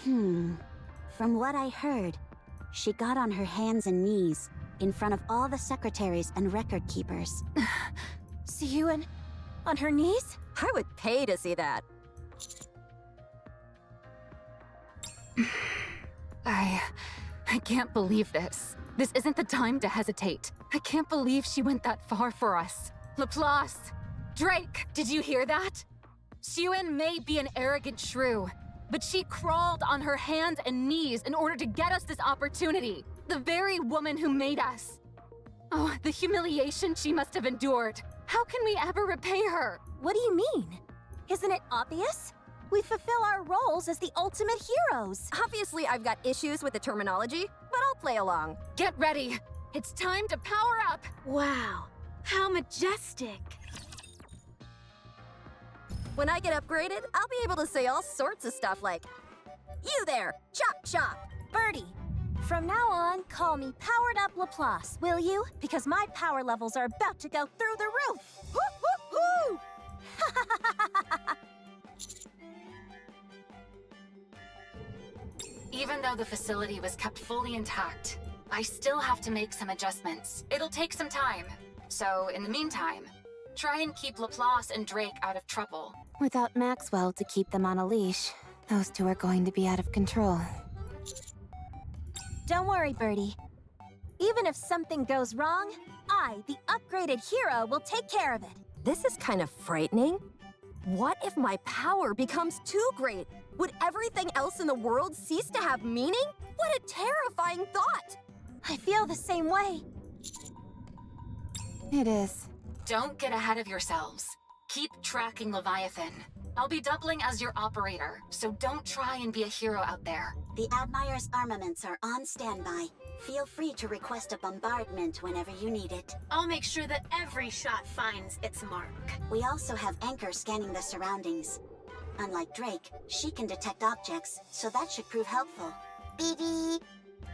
[SPEAKER 5] From what I heard, she got on her hands and knees in front of all the secretaries and record keepers.
[SPEAKER 1] Siuin? On her knees?
[SPEAKER 4] I would pay to see that.
[SPEAKER 3] I can't believe this. This isn't the time to hesitate. I can't believe she went that far for us. Laplace! Drake, did you hear that? Siuin may be an arrogant shrew, but she crawled on her hands and knees in order to get us this opportunity. The very woman who made us. Oh, the humiliation she must have endured. How can we ever repay her?
[SPEAKER 1] What do you mean? Isn't it obvious? We fulfill our roles as the ultimate heroes.
[SPEAKER 4] Obviously, I've got issues with the terminology, but I'll play along.
[SPEAKER 3] Get ready. It's time to power up.
[SPEAKER 7] Wow, how majestic.
[SPEAKER 4] When I get upgraded, I'll be able to say all sorts of stuff like, "You there, chop chop."
[SPEAKER 1] Birdie, from now on, call me Powered Up Laplace, will you? Because my power levels are about to go through the roof. Woo, woo, woo!
[SPEAKER 3] Even though the facility was kept fully intact, I still have to make some adjustments. It'll take some time. So, in the meantime, try and keep Laplace and Drake out of trouble.
[SPEAKER 2] Without Maxwell to keep them on a leash, those two are going to be out of control.
[SPEAKER 1] Don't worry, Birdie. Even if something goes wrong, I, the upgraded hero, will take care of it.
[SPEAKER 4] This is kind of frightening. What if my power becomes too great? Would everything else in the world cease to have meaning? What a terrifying thought!
[SPEAKER 1] I feel the same way.
[SPEAKER 2] It is.
[SPEAKER 3] Don't get ahead of yourselves. Keep tracking Leviathan. I'll be doubling as your operator, so don't try and be a hero out there.
[SPEAKER 5] The Admire's armaments are on standby. Feel free to request a bombardment whenever you need it.
[SPEAKER 7] I'll make sure that every shot finds its mark.
[SPEAKER 5] We also have Anchor scanning the surroundings. Unlike Drake, she can detect objects, so that should prove helpful.
[SPEAKER 6] Beep beep.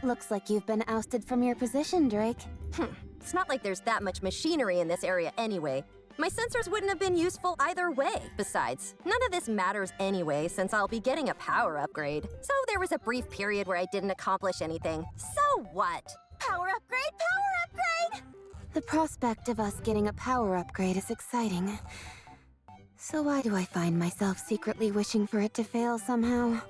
[SPEAKER 2] Looks like you've been ousted from your position, Drake.
[SPEAKER 4] It's not like there's that much machinery in this area anyway. My sensors wouldn't have been useful either way. Besides, none of this matters anyway since I'll be getting a power upgrade. So there was a brief period where I didn't accomplish anything. So what?
[SPEAKER 1] Power upgrade, power upgrade!
[SPEAKER 2] The prospect of us getting a power upgrade is exciting. So why do I find myself secretly wishing for it to fail somehow?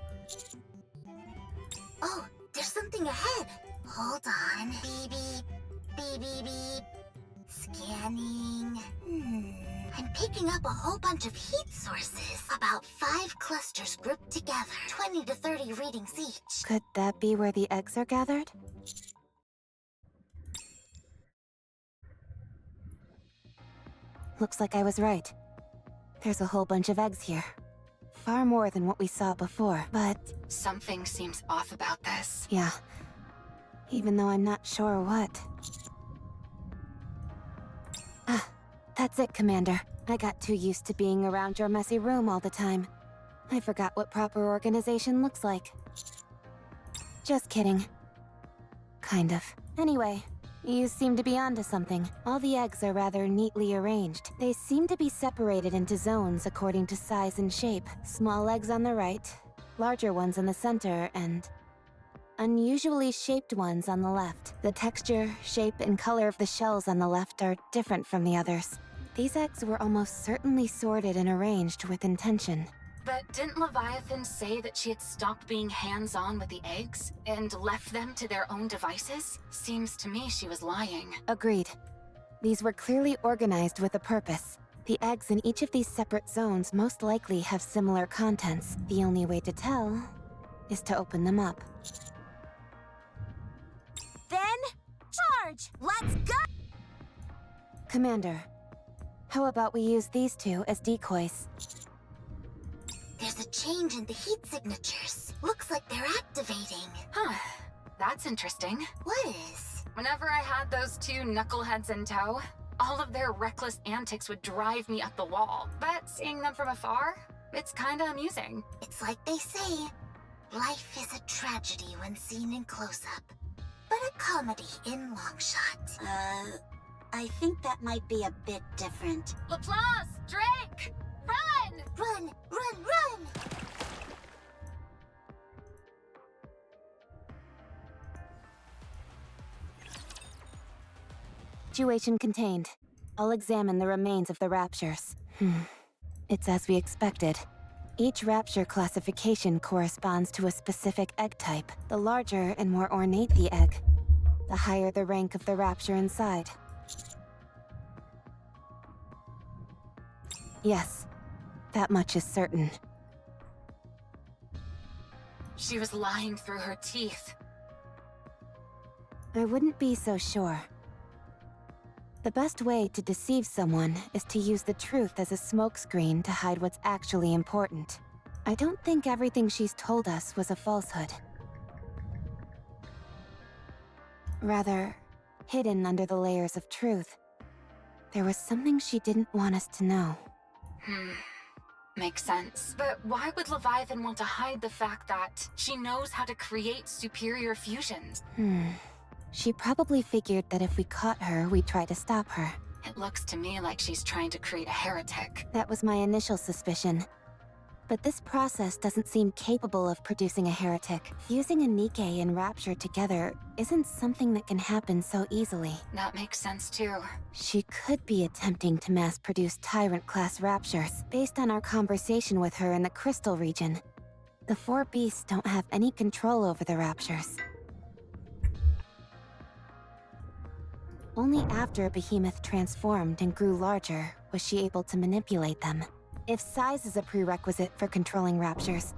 [SPEAKER 6] Oh, there's something ahead. Hold on. Beep beep. Beep beep beep. Scanning. I'm picking up a whole bunch of heat sources. About 5 clusters grouped together. 20 to 30 readings each.
[SPEAKER 2] Could that be where the eggs are gathered? Looks like I was right. There's a whole bunch of eggs here. Far more than what we saw before, but...
[SPEAKER 3] Something seems off about this.
[SPEAKER 2] yeah. Even though I'm not sure what. Ah, that's it, Commander. I got too used to being around your messy room all the time. I forgot what proper organization looks like. Just kidding. Kind of. Anyway, you seem to be onto something. All the eggs are rather neatly arranged. They seem to be separated into zones according to size and shape. Small eggs on the right, larger ones in the center, and... unusually shaped ones on the left. The texture, shape, and color of the shells on the left are different from the others. These eggs were almost certainly sorted and arranged with intention.
[SPEAKER 3] But didn't Leviathan say that she had stopped being hands-on with the eggs and left them to their own devices? Seems to me she was lying.
[SPEAKER 2] Agreed. These were clearly organized with a purpose. The eggs in each of these separate zones most likely have similar contents. The only way to tell is to open them up.
[SPEAKER 4] Then, charge! Let's go!
[SPEAKER 2] Commander, how about we use these two as decoys?
[SPEAKER 6] There's a change in the heat signatures. Looks like they're activating.
[SPEAKER 3] Huh. That's interesting.
[SPEAKER 6] What is?
[SPEAKER 3] Whenever I had those two knuckleheads in tow, all of their reckless antics would drive me up the wall. But seeing them from afar, it's kinda amusing.
[SPEAKER 6] It's like they say, life is a tragedy when seen in close-up, but a comedy in long shot.
[SPEAKER 5] I think that might be a bit different.
[SPEAKER 3] Laplace! Drake! Run!
[SPEAKER 6] Run, run, run!
[SPEAKER 2] Situation contained. I'll examine the remains of the raptures. It's as we expected. Each rapture classification corresponds to a specific egg type. The larger and more ornate the egg, the higher the rank of the rapture inside. Yes, that much is certain.
[SPEAKER 3] She was lying through her teeth.
[SPEAKER 2] I wouldn't be so sure. The best way to deceive someone is to use the truth as a smokescreen to hide what's actually important. I don't think everything she's told us was a falsehood. Rather, hidden under the layers of truth, there was something she didn't want us to know.
[SPEAKER 3] Makes sense. But why would Leviathan want to hide the fact that she knows how to create superior fusions?
[SPEAKER 2] She probably figured that if we caught her, we'd try to stop her.
[SPEAKER 3] It looks to me like she's trying to create a heretic.
[SPEAKER 2] That was my initial suspicion. But this process doesn't seem capable of producing a heretic. Using a NIKKE and Rapture together isn't something that can happen so easily.
[SPEAKER 3] That makes sense too.
[SPEAKER 2] She could be attempting to mass-produce Tyrant-class Raptures, based on our conversation with her in the Crystal region. The four beasts don't have any control over the Raptures. Only after a behemoth transformed and grew larger was she able to manipulate them. If size is a prerequisite for controlling Raptures,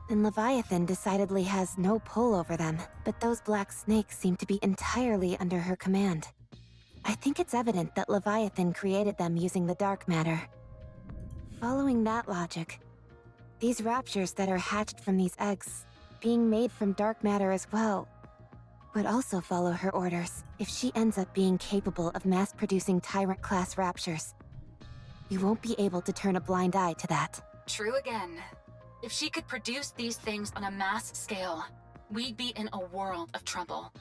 [SPEAKER 2] then Leviathan decidedly has no pull over them, but those black snakes seem to be entirely under her command. I think it's evident that Leviathan created them using the dark matter. Following that logic, these Raptures that are hatched from these eggs, being made from dark matter as well, would also follow her orders if she ends up being capable of mass-producing Tyrant-class Raptures. We won't be able to turn a blind eye to that.
[SPEAKER 3] True again. If she could produce these things on a mass scale, we'd be in a world of trouble.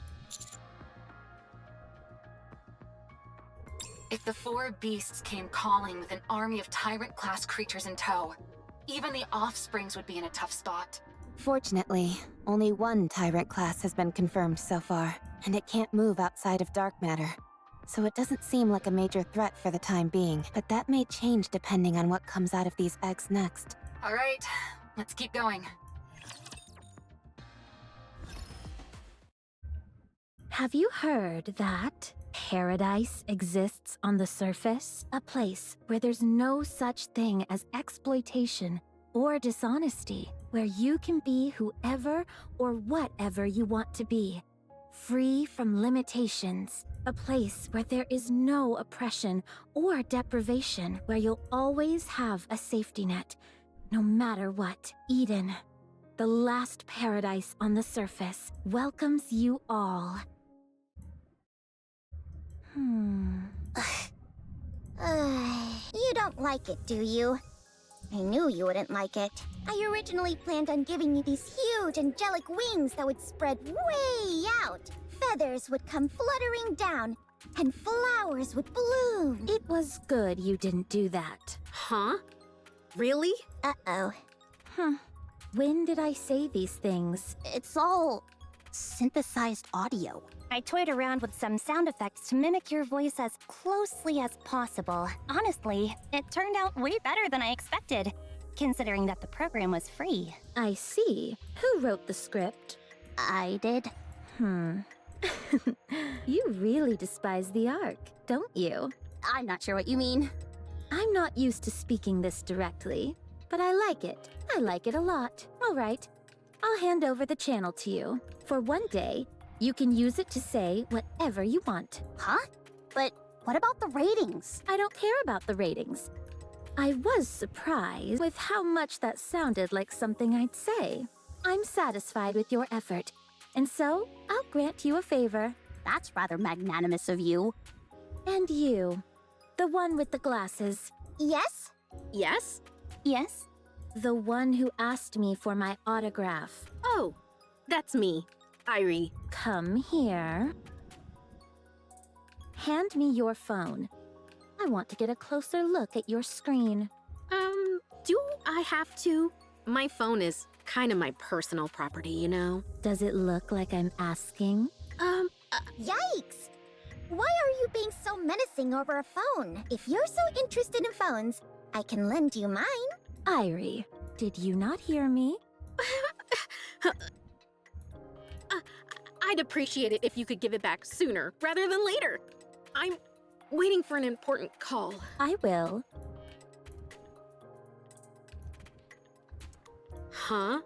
[SPEAKER 3] If the four beasts came calling with an army of Tyrant-class creatures in tow, even the offsprings would be in a tough spot.
[SPEAKER 2] Fortunately, only one Tyrant class has been confirmed so far, and it can't move outside of dark matter. So it doesn't seem like a major threat for the time being, but that may change depending on what comes out of these eggs next.
[SPEAKER 3] All right, let's keep going.
[SPEAKER 1] Have you heard that paradise exists on the surface? A place where there's no such thing as exploitation or dishonesty, where you can be whoever or whatever you want to be, free from limitations. A place where there is no oppression or deprivation, where you'll always have a safety net, no matter what. Eden, the last paradise on the surface, welcomes you all.
[SPEAKER 6] You don't like it, do you? I knew you wouldn't like it. I originally planned on giving you these huge angelic wings that would spread way out. Feathers would come fluttering down, and flowers would bloom.
[SPEAKER 1] It was good you didn't do that.
[SPEAKER 8] Huh? Really?
[SPEAKER 6] Uh-oh.
[SPEAKER 1] When did I say these things?
[SPEAKER 6] It's all
[SPEAKER 5] synthesized audio.
[SPEAKER 9] I toyed around with some sound effects to mimic your voice as closely as possible. Honestly, it turned out way better than I expected, considering that the program was free.
[SPEAKER 1] I see. Who wrote the script?
[SPEAKER 5] I did.
[SPEAKER 1] You really despise the Ark, don't you?
[SPEAKER 5] I'm not sure what you mean.
[SPEAKER 1] I'm not used to speaking this directly, but I like it. I like it a lot. All right, I'll hand over the channel to you. For one day, you can use it to say whatever you want.
[SPEAKER 5] Huh? But what about the ratings?
[SPEAKER 1] I don't care about the ratings. I was surprised with how much that sounded like something I'd say. I'm satisfied with your effort, and so I'll grant you a favor.
[SPEAKER 5] That's rather magnanimous of you.
[SPEAKER 1] And you, the one with the glasses.
[SPEAKER 5] Yes?
[SPEAKER 8] Yes?
[SPEAKER 9] Yes?
[SPEAKER 1] The one who asked me for my autograph.
[SPEAKER 8] Oh, that's me, Irie.
[SPEAKER 1] Come here. Hand me your phone. I want to get a closer look at your screen.
[SPEAKER 8] Do I have to? My phone is kind of my personal property, you know?
[SPEAKER 1] Does it look like I'm asking?
[SPEAKER 6] Yikes! Why are you being so menacing over a phone? If you're so interested in phones, I can lend you mine.
[SPEAKER 1] Irie, did you not hear me?
[SPEAKER 8] I'd appreciate it if you could give it back sooner rather than later. I'm waiting for an important call.
[SPEAKER 1] I will.
[SPEAKER 8] Huh?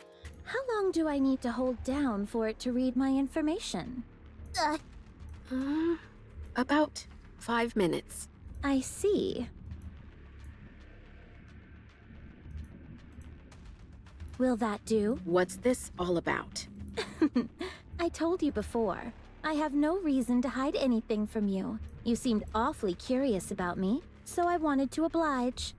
[SPEAKER 1] How long do I need to hold down for it to read my information?
[SPEAKER 8] About 5 minutes.
[SPEAKER 1] I see. Will that do?
[SPEAKER 8] What's this all about?
[SPEAKER 1] I told you before. I have no reason to hide anything from you. You seemed awfully curious about me, so I wanted to oblige.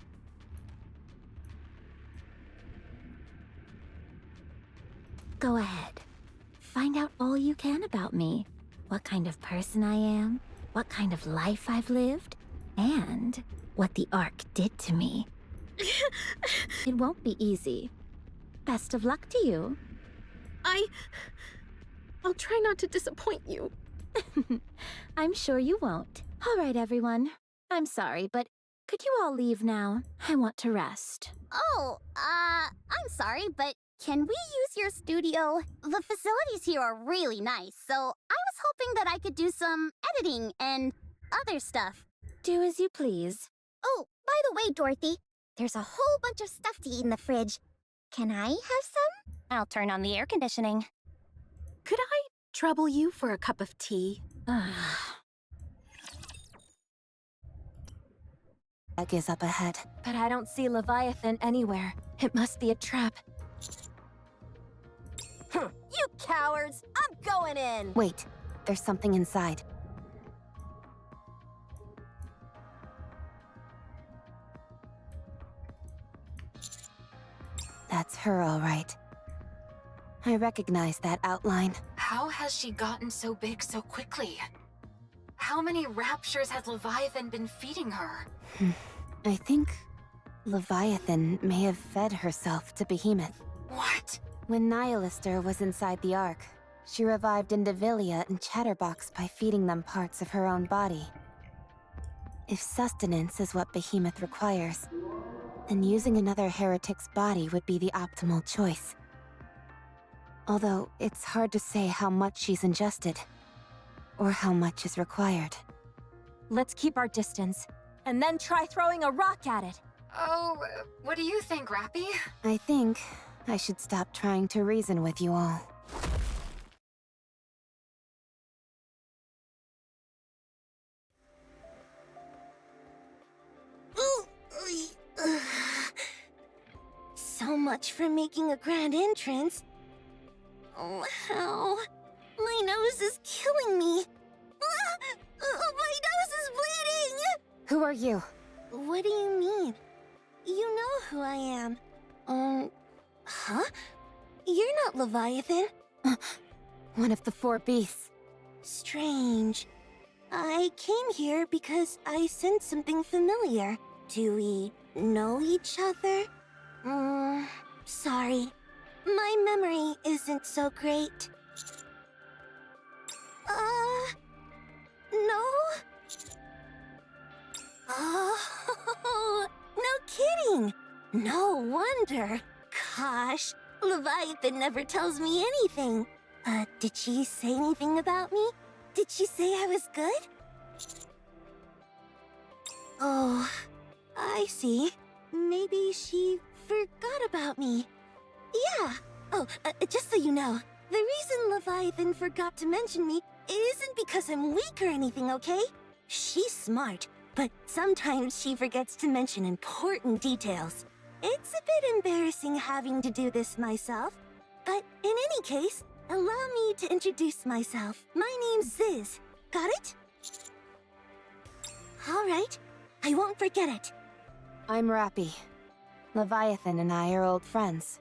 [SPEAKER 1] Go ahead. Find out all you can about me. What kind of person I am, what kind of life I've lived, and what the Ark did to me. It won't be easy. Best of luck to you.
[SPEAKER 8] I'll try not to disappoint you.
[SPEAKER 1] I'm sure you won't. All right, everyone. I'm sorry, but could you all leave now? I want to rest.
[SPEAKER 6] Oh, I'm sorry, but can we use your studio? The facilities here are really nice, so I was hoping that I could do some editing and other stuff.
[SPEAKER 1] Do as you please.
[SPEAKER 6] Oh, by the way, Dorothy, there's a whole bunch of stuff to eat in the fridge. Can I have some?
[SPEAKER 9] I'll turn on the air conditioning.
[SPEAKER 8] Could I trouble you for a cup of tea?
[SPEAKER 2] Egg is up ahead.
[SPEAKER 4] But I don't see Leviathan anywhere. It must be a trap. You cowards! I'm going in!
[SPEAKER 2] Wait, there's something inside. That's her, all right. I recognize that outline.
[SPEAKER 3] How has she gotten so big so quickly? How many raptures has Leviathan been feeding her?
[SPEAKER 2] I think Leviathan may have fed herself to Behemoth.
[SPEAKER 3] What?
[SPEAKER 2] When Nihilister was inside the Ark, she revived Indivilia and Chatterbox by feeding them parts of her own body. If sustenance is what Behemoth requires, then using another heretic's body would be the optimal choice. Although, it's hard to say how much she's ingested, or how much is required.
[SPEAKER 4] Let's keep our distance, and then try throwing a rock at it.
[SPEAKER 3] Oh, what do you think, Rappy?
[SPEAKER 2] I think I should stop trying to reason with you all.
[SPEAKER 5] So much for making a grand entrance. Oh, how? My nose is killing me. My nose is bleeding!
[SPEAKER 2] Who are you?
[SPEAKER 5] What do you mean? You know who I am. Huh? You're not Leviathan.
[SPEAKER 2] One of the 4 beasts.
[SPEAKER 5] Strange. I came here because I sensed something familiar. Do we know each other? Sorry. My memory isn't so great.
[SPEAKER 10] No wonder. Gosh, Leviathan never tells me anything. Did she say anything about me? Did she say I was good? Oh, I see. Maybe she forgot about me. Yeah. Oh, just so you know, the reason Leviathan forgot to mention me isn't because I'm weak or anything, okay? She's smart, but sometimes she forgets to mention important details. It's a bit embarrassing having to do this myself, but in any case, allow me to introduce myself. My name's Ziz. Got it? All right. I won't forget it.
[SPEAKER 2] I'm Rappy. Leviathan and I are old friends.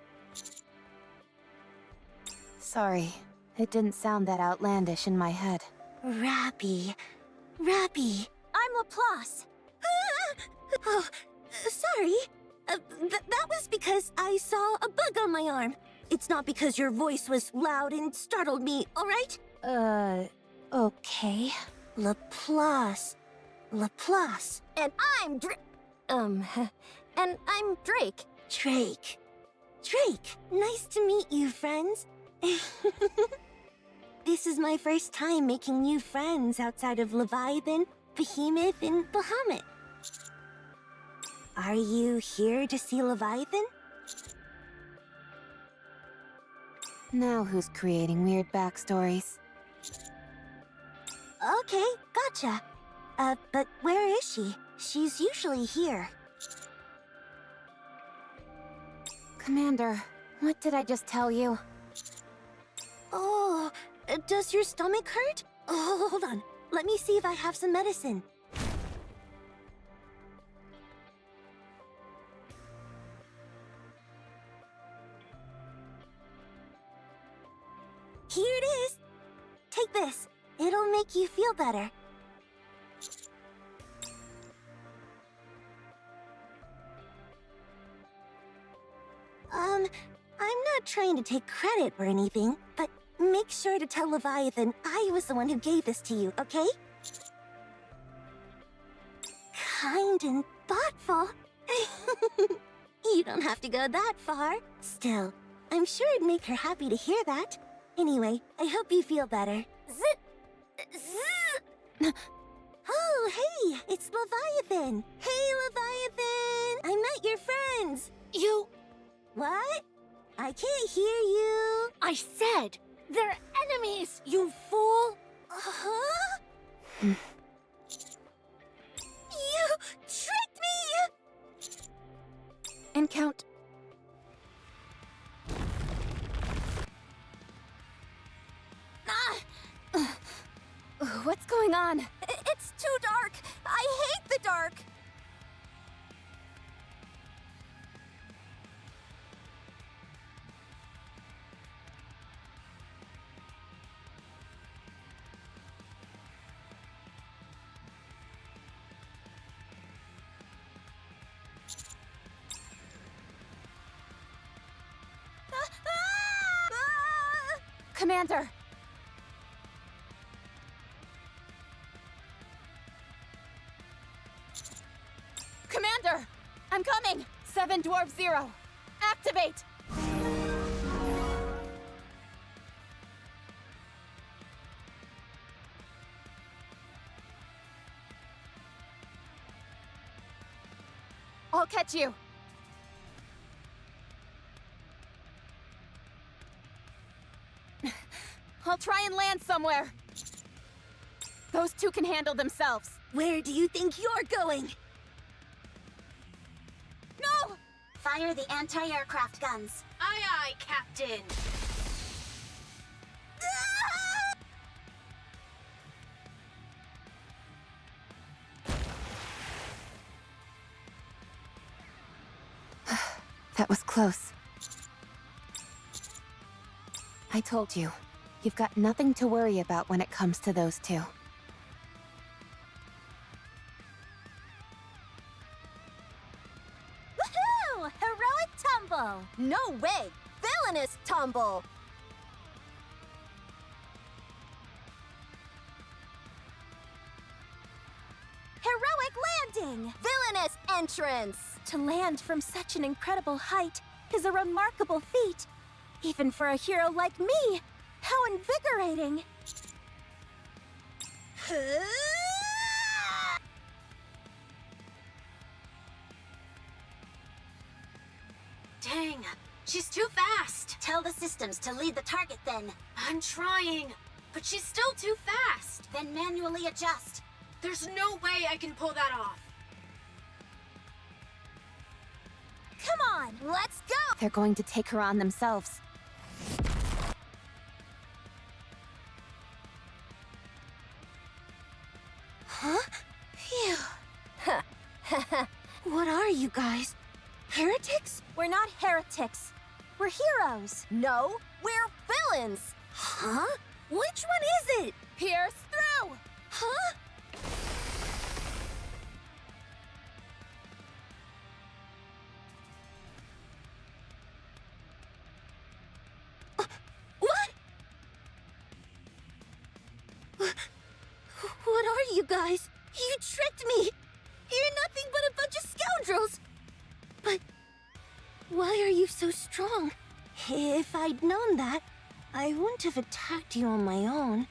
[SPEAKER 2] Sorry, it didn't sound that outlandish in my head.
[SPEAKER 10] Rappy. Rappy. I'm Laplace. Oh, sorry. That was because I saw a bug on my arm. It's not because your voice was loud and startled me, all right?
[SPEAKER 2] Okay.
[SPEAKER 10] Laplace. Laplace.
[SPEAKER 4] And I'm and I'm Drake.
[SPEAKER 10] Drake. Drake. Nice to meet you, friends. This is my first time making new friends outside of Leviathan, Behemoth, and Bahamut. Are you here to see Leviathan?
[SPEAKER 2] Now who's creating weird backstories?
[SPEAKER 10] Okay, gotcha. But where is she? She's usually here.
[SPEAKER 2] Commander, what did I just tell you?
[SPEAKER 10] Oh, does your stomach hurt? Oh, hold on. Let me see if I have some medicine. Here it is. Take this. It'll make you feel better. I'm not trying to take credit or anything, but make sure to tell Leviathan I was the one who gave this to you, okay? Kind and thoughtful. You don't have to go that far. Still, I'm sure it'd make her happy to hear that. Anyway, I hope you feel better. Oh, hey, it's Leviathan. Hey, Leviathan. I met your friends.
[SPEAKER 8] You...
[SPEAKER 10] What? I can't hear you.
[SPEAKER 8] I said, they're enemies, you fool!
[SPEAKER 10] Huh? You tricked me!
[SPEAKER 2] And count. What's going on?
[SPEAKER 4] It's too dark. I hate the dark.
[SPEAKER 2] Commander! Commander! I'm coming! 7 Dwarf 0. Activate! I'll catch you. I'll try and land somewhere. Those two can handle themselves.
[SPEAKER 10] Where do you think you're going?
[SPEAKER 2] No!
[SPEAKER 5] Fire the anti-aircraft guns.
[SPEAKER 8] Aye, aye, Captain.
[SPEAKER 2] That was close. I told you, you've got nothing to worry about when it comes to those two.
[SPEAKER 4] Woohoo! Heroic tumble! No way! Villainous tumble! Heroic landing! Villainous entrance!
[SPEAKER 1] to land from such an incredible height is a remarkable feat. Even for a hero like me. How invigorating!
[SPEAKER 8] Dang, she's too fast.
[SPEAKER 5] Tell the systems to lead the target then.
[SPEAKER 8] I'm trying, but she's still too fast.
[SPEAKER 5] Then manually adjust.
[SPEAKER 8] There's no way I can pull that off.
[SPEAKER 1] Come on, let's go!
[SPEAKER 2] They're going to take her on themselves.
[SPEAKER 10] Huh? Phew. What are you guys? Heretics?
[SPEAKER 1] We're not heretics. We're heroes.
[SPEAKER 4] No, we're villains!
[SPEAKER 10] Huh? Which one is it?
[SPEAKER 1] Pierce through!
[SPEAKER 10] Huh? What are you guys? You tricked me! You're nothing but a bunch of scoundrels! But why are you so strong? If I'd known that, I wouldn't have attacked you on my own.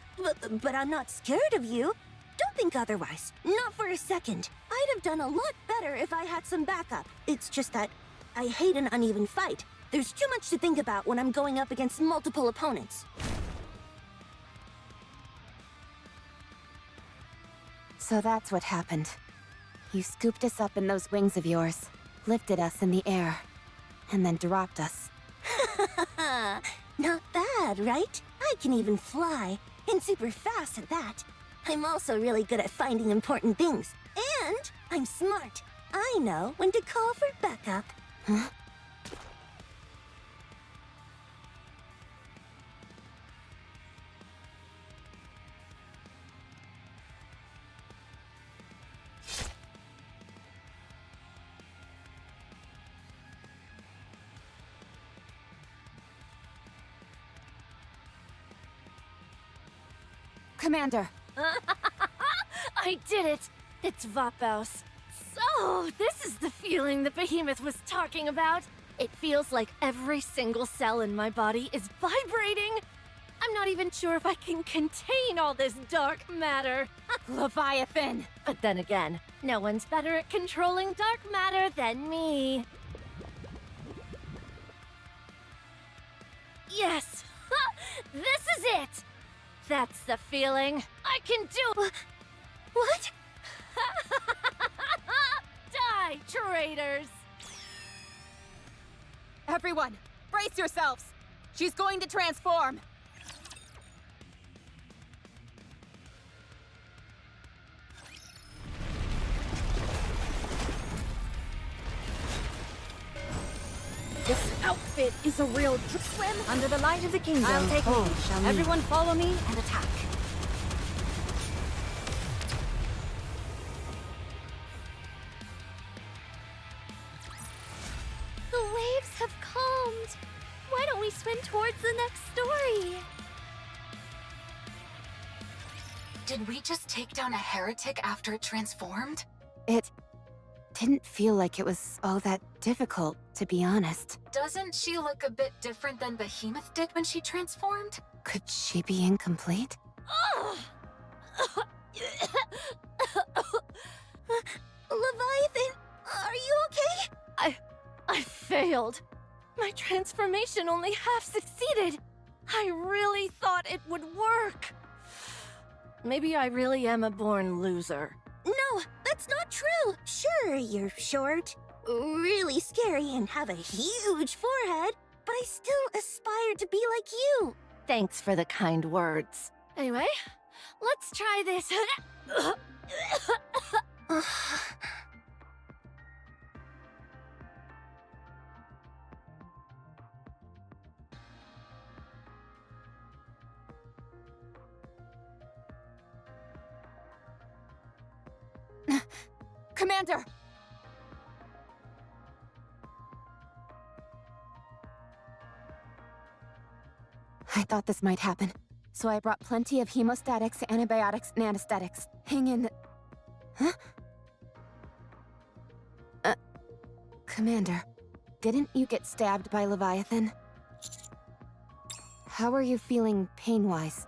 [SPEAKER 10] But I'm not scared of you. Don't think otherwise. Not for a second. I'd have done a lot better if I had some backup. It's just that I hate an uneven fight. There's too much to think about when I'm going up against multiple opponents.
[SPEAKER 2] So that's what happened. You scooped us up in those wings of yours, lifted us in the air, and then dropped us.
[SPEAKER 10] Not bad, right? I can even fly, and super fast at that. I'm also really good at finding important things, and I'm smart. I know when to call for backup.
[SPEAKER 2] Huh? Commander!
[SPEAKER 7] I did it! It's Vapos. So, this is the feeling the behemoth was talking about. It feels like every single cell in my body is vibrating. I'm not even sure if I can contain all this dark matter.
[SPEAKER 2] Leviathan!
[SPEAKER 7] But then again, no one's better at controlling dark matter than me. Yes! This is it! That's the feeling. I can do...
[SPEAKER 10] What?
[SPEAKER 7] Die, traitors!
[SPEAKER 2] Everyone, brace yourselves! She's going to transform!
[SPEAKER 7] This outfit is a real swim.
[SPEAKER 2] Under the light of the kingdom,
[SPEAKER 7] I'll take
[SPEAKER 2] hold
[SPEAKER 7] lead.
[SPEAKER 2] shall lead.
[SPEAKER 7] Everyone follow me and attack. The waves have calmed. Why don't we swim towards the next story?
[SPEAKER 3] Did we just take down a heretic after it transformed?
[SPEAKER 2] It didn't feel like it was all that difficult, to be honest.
[SPEAKER 3] Doesn't she look a bit different than Behemoth did when she transformed?
[SPEAKER 2] Could she be incomplete?
[SPEAKER 10] Leviathan, are you okay?
[SPEAKER 7] I failed. My transformation only half succeeded. I really thought it would work. Maybe I really am a born loser.
[SPEAKER 10] No, that's not true. Sure, you're short, really scary, and have a huge forehead, but I still aspire to be like you.
[SPEAKER 7] Thanks for the kind words. Anyway, let's try this.
[SPEAKER 2] Commander! I thought this might happen, so I brought plenty of hemostatics, antibiotics, and anesthetics. Hang in. Huh? Commander, didn't you get stabbed by Leviathan? How are you feeling pain-wise?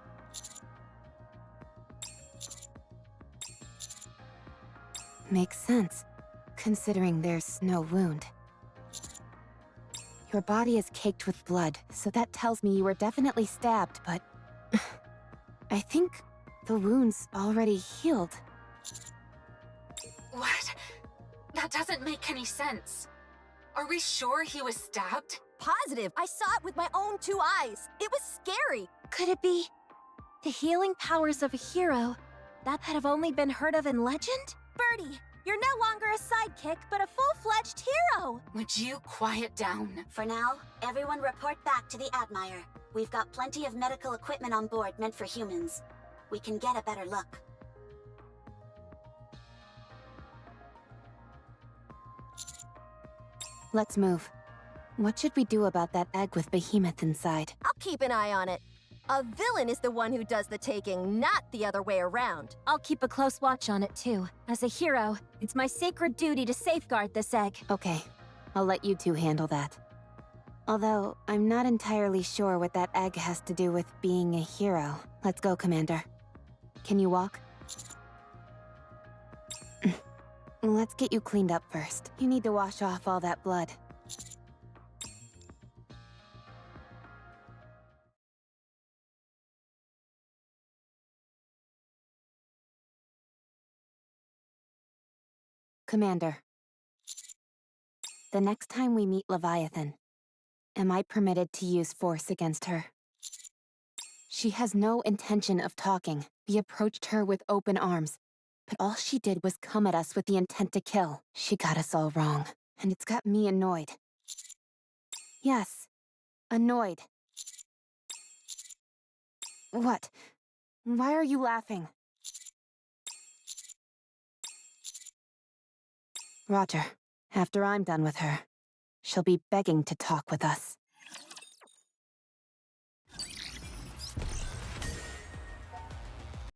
[SPEAKER 2] Makes sense, considering there's no wound. Your body is caked with blood, so that tells me you were definitely stabbed, but... I think the wound's already healed.
[SPEAKER 3] What? That doesn't make any sense. Are we sure he was stabbed?
[SPEAKER 4] Positive! I saw it with my own 2 eyes! It was scary!
[SPEAKER 1] Could it be the healing powers of a hero that have only been heard of in legend?
[SPEAKER 4] Birdie, you're no longer a sidekick, but a full-fledged hero!
[SPEAKER 3] Would you quiet down?
[SPEAKER 5] For now, everyone report back to the Admire. We've got plenty of medical equipment on board meant for humans. We can get a better look.
[SPEAKER 2] Let's move. What should we do about that egg with Behemoth inside?
[SPEAKER 4] I'll keep an eye on it. A villain is the one who does the taking, not the other way around.
[SPEAKER 1] I'll keep a close watch on it too. As a hero, it's my sacred duty to safeguard this egg.
[SPEAKER 2] Okay, I'll let you two handle that. Although, I'm not entirely sure what that egg has to do with being a hero. Let's go, Commander. Can you walk? Let's get you cleaned up first. You need to wash off all that blood. Commander, the next time we meet Leviathan, am I permitted to use force against her? She has no intention of talking. We approached her with open arms, but all she did was come at us with the intent to kill. She got us all wrong, and it's got me annoyed. Yes, annoyed. What? Why are you laughing? Roger. After I'm done with her, she'll be begging to talk with us.